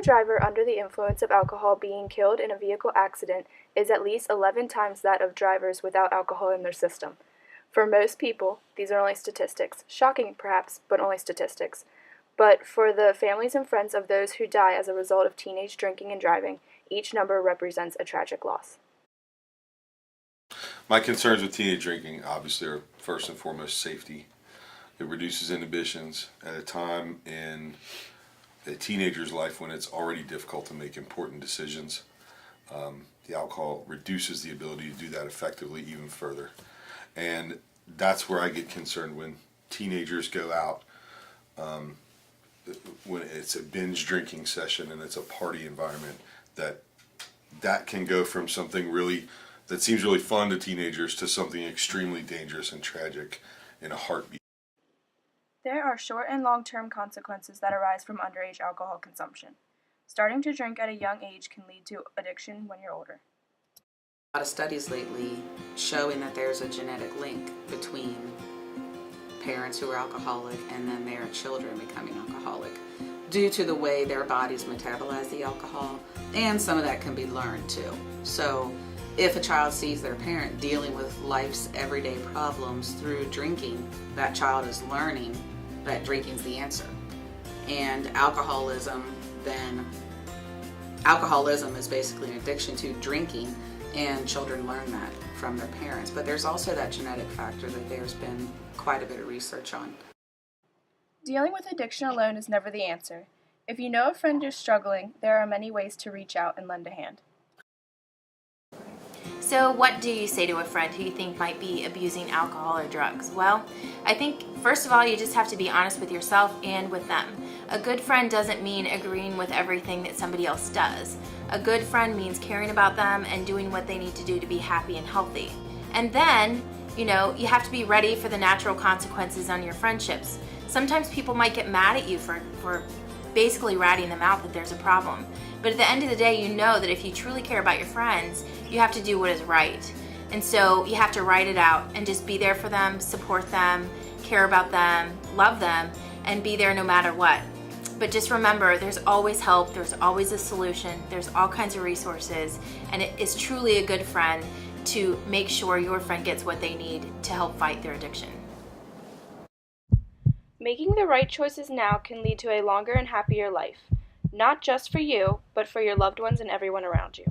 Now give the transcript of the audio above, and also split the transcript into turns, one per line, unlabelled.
driver under the influence of alcohol being killed in a vehicle accident is at least 11 times that of drivers without alcohol in their system. For most people, these are only statistics, shocking perhaps, but only statistics. But for the families and friends of those who die as a result of teenage drinking and driving, each number represents a tragic loss.
My concerns with teenage drinking obviously are first and foremost safety. It reduces inhibitions at a time in a teenager's life when it's already difficult to make important decisions. The alcohol reduces the ability to do that effectively even further. And that's where I get concerned when teenagers go out, when it's a binge drinking session and it's a party environment, that can go from something that seems really fun to teenagers to something extremely dangerous and tragic in a heartbeat.
There are short and long-term consequences that arise from underage alcohol consumption. Starting to drink at a young age can lead to addiction when you're older.
A lot of studies lately showing that there's a genetic link between parents who are alcoholic and then their children becoming alcoholic due to the way their bodies metabolize the alcohol, and some of that can be learned too. So if a child sees their parent dealing with life's everyday problems through drinking, that child is learning that drinking's the answer. And alcoholism is basically an addiction to drinking, and children learn that from their parents. But there's also that genetic factor that there's been quite a bit of research on.
Dealing with addiction alone is never the answer. If you know a friend is struggling, there are many ways to reach out and lend a hand.
So what do you say to a friend who you think might be abusing alcohol or drugs? Well, I think first of all you just have to be honest with yourself and with them. A good friend doesn't mean agreeing with everything that somebody else does. A good friend means caring about them and doing what they need to do to be happy and healthy. And then, you have to be ready for the natural consequences on your friendships. Sometimes people might get mad at you for basically ratting them out that there's a problem. But at the end of the day, you know that if you truly care about your friends, you have to do what is right. And so you have to write it out and just be there for them, support them, care about them, love them, and be there no matter what. But just remember, there's always help, there's always a solution, there's all kinds of resources, and it is truly a good friend to make sure your friend gets what they need to help fight their addiction.
Making the right choices now can lead to a longer and happier life, not just for you, but for your loved ones and everyone around you.